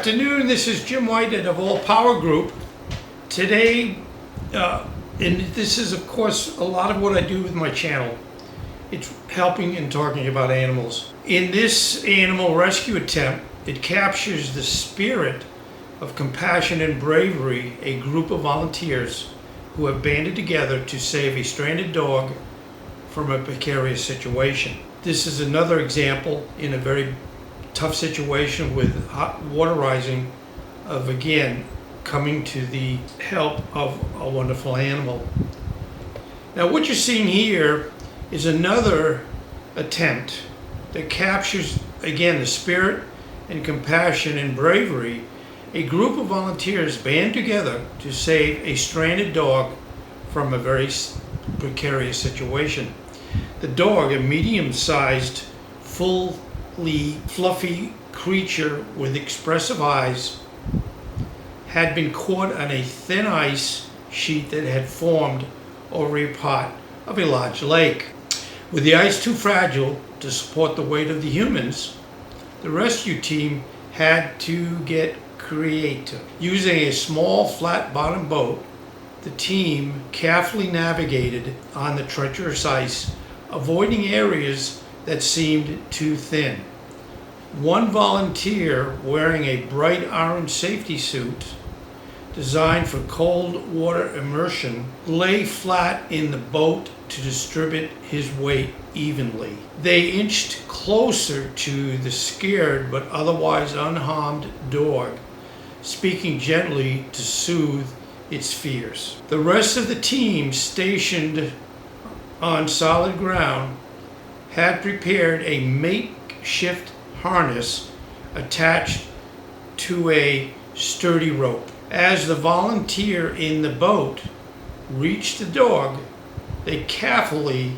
afternoon. This is Jim White of All Power Group. Today, and this is of course a lot of what I do with my channel. It's helping and talking about animals. In this animal rescue attempt, it captures the spirit of compassion and bravery, a group of volunteers who have banded together to save a stranded dog from a precarious situation. This is another example in a very tough situation with hot water rising of, again, coming to the help of a wonderful animal. Now what you're seeing here is another attempt that captures, again, the spirit and compassion and bravery. A group of volunteers band together to save a stranded dog from a very precarious situation. The dog, a medium-sized, fluffy creature with expressive eyes, had been caught on a thin ice sheet that had formed over a part of a large lake. With the ice too fragile to support the weight of the humans, the rescue team had to get creative. Using a small flat-bottom boat, the team carefully navigated on the treacherous ice, avoiding areas that seemed too thin. One volunteer, wearing a bright orange safety suit designed for cold water immersion, lay flat in the boat to distribute his weight evenly. They inched closer to the scared but otherwise unharmed dog, speaking gently to soothe its fears. The rest of the team, stationed on solid ground, had prepared a makeshift harness attached to a sturdy rope. As the volunteer in the boat reached the dog, they carefully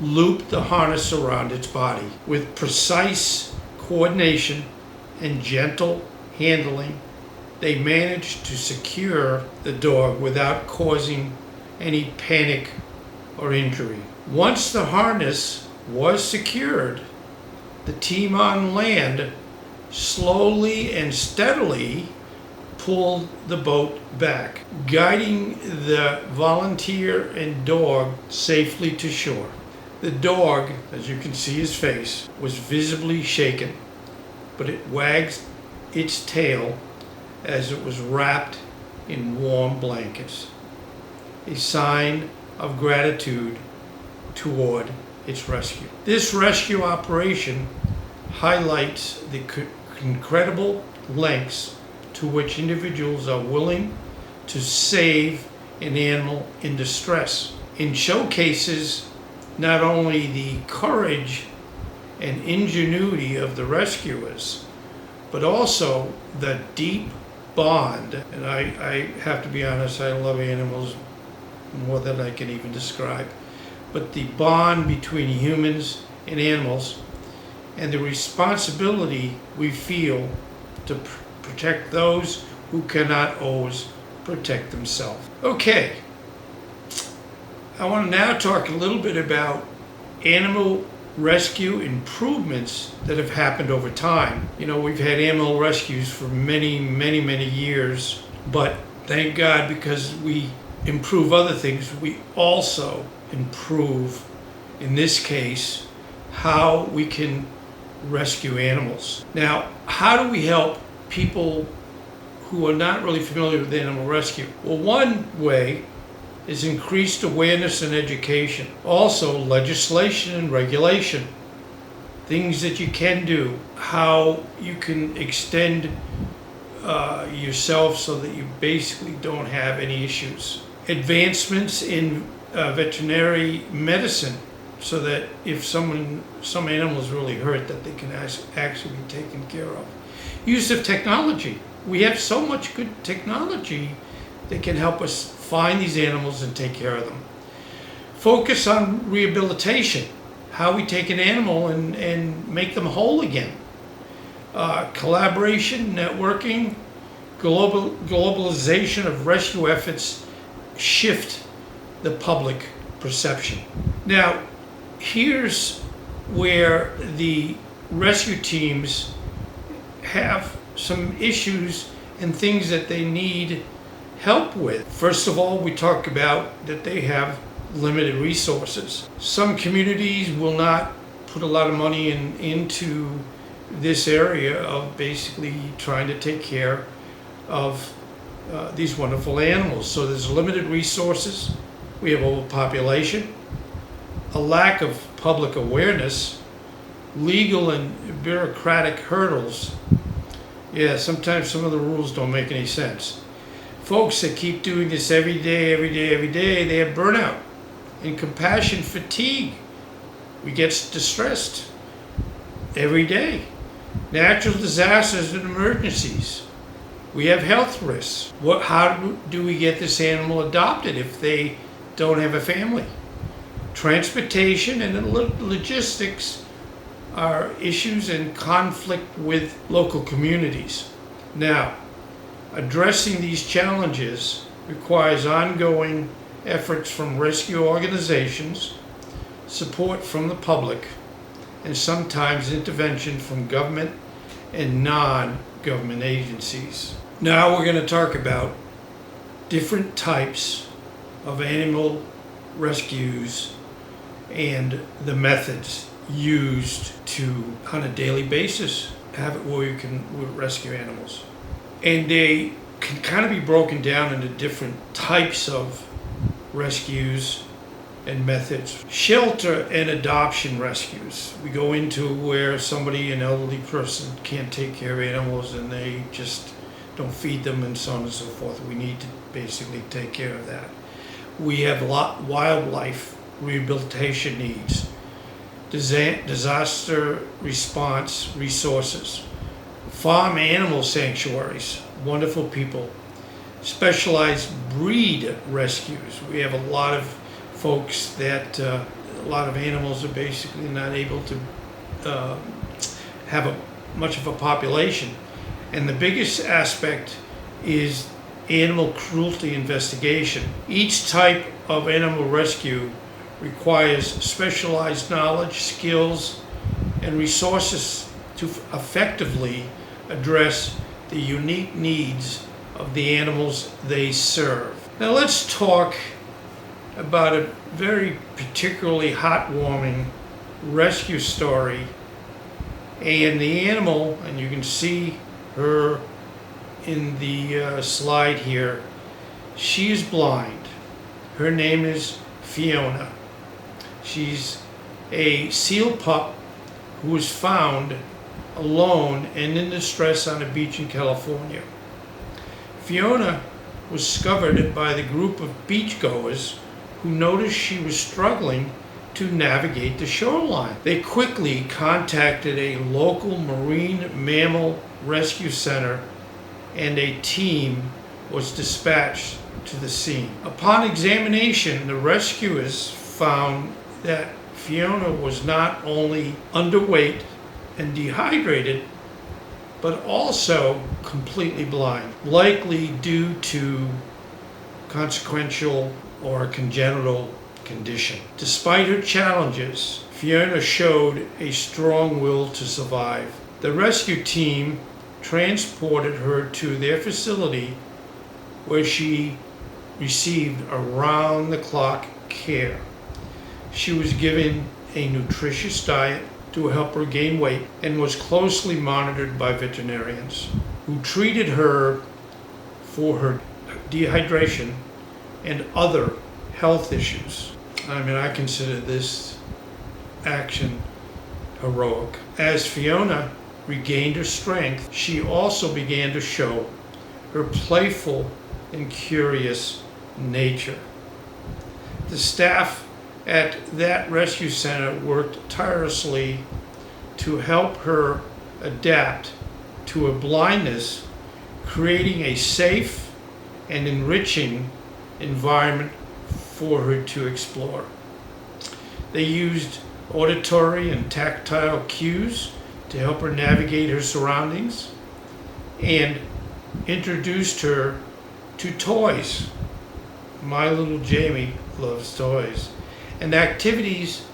looped the harness around its body. With precise coordination and gentle handling, they managed to secure the dog without causing any panic or injury. Once the harness was secured, the team on land slowly and steadily pulled the boat back, guiding the volunteer and dog safely to shore. The dog, as you can see his face, was visibly shaken, but it wagged its tail as it was wrapped in warm blankets, a sign of gratitude toward its rescue. This rescue operation highlights the incredible lengths to which individuals are willing to save an animal in distress. It showcases not only the courage and ingenuity of the rescuers, but also the deep bond. And I have to be honest, I love animals more than I can even describe. But the bond between humans and animals and the responsibility we feel to protect those who cannot always protect themselves. Okay, I want to now talk a little bit about animal rescue improvements that have happened over time. You know, we've had animal rescues for many years, but thank God, because we improve other things, we also improve, in this case, how we can rescue animals. Now, how do we help people who are not really familiar with animal rescue? Well, one way is increased awareness and education. Also, legislation and regulation. Things that you can do, how you can extend yourself so that you basically don't have any issues. Advancements in veterinary medicine, so that if some animal is really hurt, that they can actually be taken care of. Use of technology. We have so much good technology that can help us find these animals and take care of them. Focus on rehabilitation, how we take an animal and make them whole again. Collaboration, networking, globalization of rescue efforts shift the public perception. Now, here's where the rescue teams have some issues and things that they need help with. First of all, we talk about that they have limited resources. Some communities will not put a lot of money into this area of basically trying to take care of these wonderful animals. So there's limited resources, we have overpopulation, a lack of public awareness, legal and bureaucratic hurdles. Yeah, sometimes some of the rules don't make any sense. Folks that keep doing this every day, they have burnout and compassion fatigue. We get distressed every day. Natural disasters and emergencies. We have health risks. How do we get this animal adopted if they don't have a family? Transportation and logistics are issues in conflict with local communities. Now, addressing these challenges requires ongoing efforts from rescue organizations, support from the public, and sometimes intervention from government and non-government agencies. Now we're going to talk about different types of animal rescues and the methods used to, on a daily basis, have it where you can rescue animals. And they can kind of be broken down into different types of rescues and methods. Shelter and adoption rescues. We go into where an elderly person, can't take care of animals and they just don't feed them and so on and so forth. We need to basically take care of that. We have wildlife rehabilitation needs, disaster response resources, farm animal sanctuaries, wonderful people, specialized breed rescues. We have a lot of folks that a lot of animals are basically not able to have much of a population. And the biggest aspect is animal cruelty investigation. Each type of animal rescue requires specialized knowledge, skills, and resources to effectively address the unique needs of the animals they serve. Now let's talk about a very particularly heartwarming rescue story. And the animal, and you can see her in the slide here, she is blind. Her name is Fiona. She's a seal pup who was found alone and in distress on a beach in California. Fiona was discovered by the group of beachgoers who noticed she was struggling to navigate the shoreline. They quickly contacted a local marine mammal rescue center and a team was dispatched to the scene. Upon examination, the rescuers found that Fiona was not only underweight and dehydrated, but also completely blind, likely due to consequential or congenital condition. Despite her challenges, Fiona showed a strong will to survive. The rescue team transported her to their facility where she received around-the-clock care. She was given a nutritious diet to help her gain weight and was closely monitored by veterinarians who treated her for her dehydration and other health issues. I mean, I consider this action heroic. As Fiona regained her strength, she also began to show her playful and curious nature. The staff at that rescue center worked tirelessly to help her adapt to her blindness, creating a safe and enriching environment for her to explore. They used auditory and tactile cues to help her navigate her surroundings and introduced her to toys. My little Jamie loves toys, and activities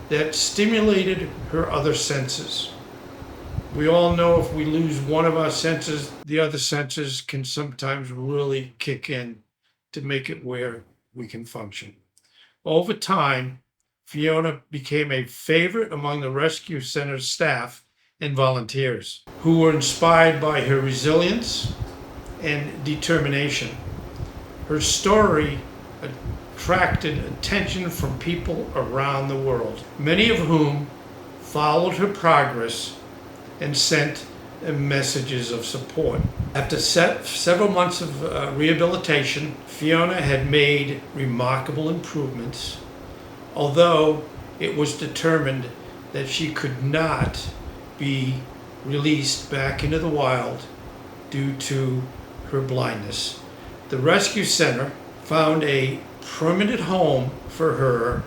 that stimulated her other senses. We all know if we lose one of our senses, the other senses can sometimes really kick in to make it where we can function. Over time, Fiona became a favorite among the rescue center's staff and volunteers, who were inspired by her resilience and determination. Her story attracted attention from people around the world, many of whom followed her progress and sent messages of support. After several months of rehabilitation, Fiona had made remarkable improvements, although it was determined that she could not be released back into the wild due to her blindness. The rescue center found a permanent home for her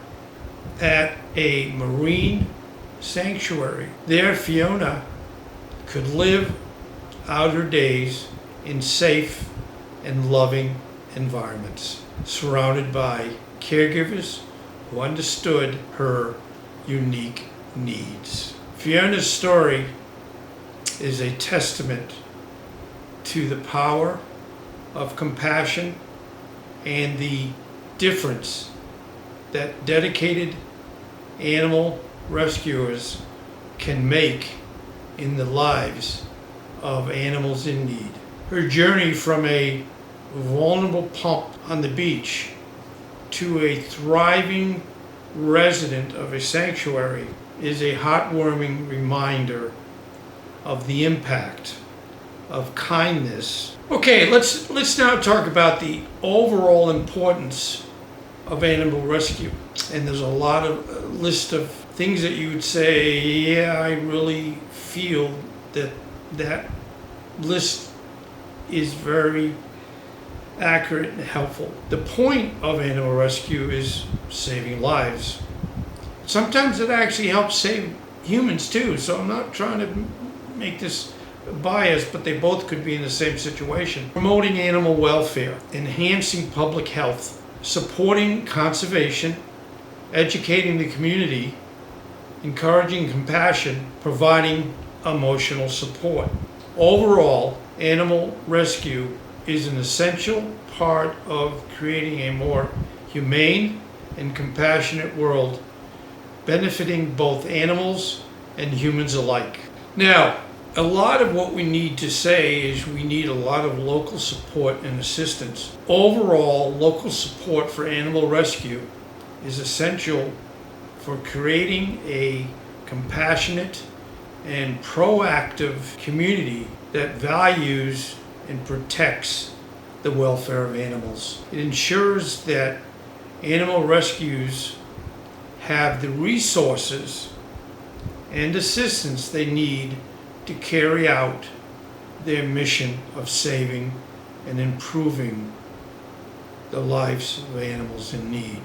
at a marine sanctuary. There, Fiona could live out her days in safe and loving environments, surrounded by caregivers who understood her unique needs. Fiona's story is a testament to the power of compassion and the difference that dedicated animal rescuers can make in the lives of animals in need. Her journey from a vulnerable pup on the beach to a thriving resident of a sanctuary is a heartwarming reminder of the impact of kindness. Okay, let's now talk about the overall importance of animal rescue. And there's a lot of list of things that you would say, yeah, I really feel that list is very accurate and helpful. The point of animal rescue is saving lives. Sometimes it actually helps save humans too, so I'm not trying to make this biased, but they both could be in the same situation. Promoting animal welfare, enhancing public health, supporting conservation, educating the community, encouraging compassion, providing emotional support. Overall, animal rescue is an essential part of creating a more humane and compassionate world, benefiting both animals and humans alike. Now, a lot of what we need to say is we need a lot of local support and assistance. Overall, local support for animal rescue is essential for creating a compassionate and proactive community that values and protects the welfare of animals. It ensures that animal rescues have the resources and assistance they need to carry out their mission of saving and improving the lives of animals in need.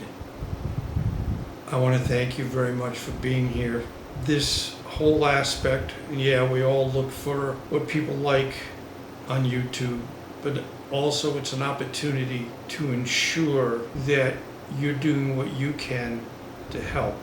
I want to thank you very much for being here. This whole aspect, yeah, we all look for what people like on YouTube, but also it's an opportunity to ensure that you're doing what you can to help.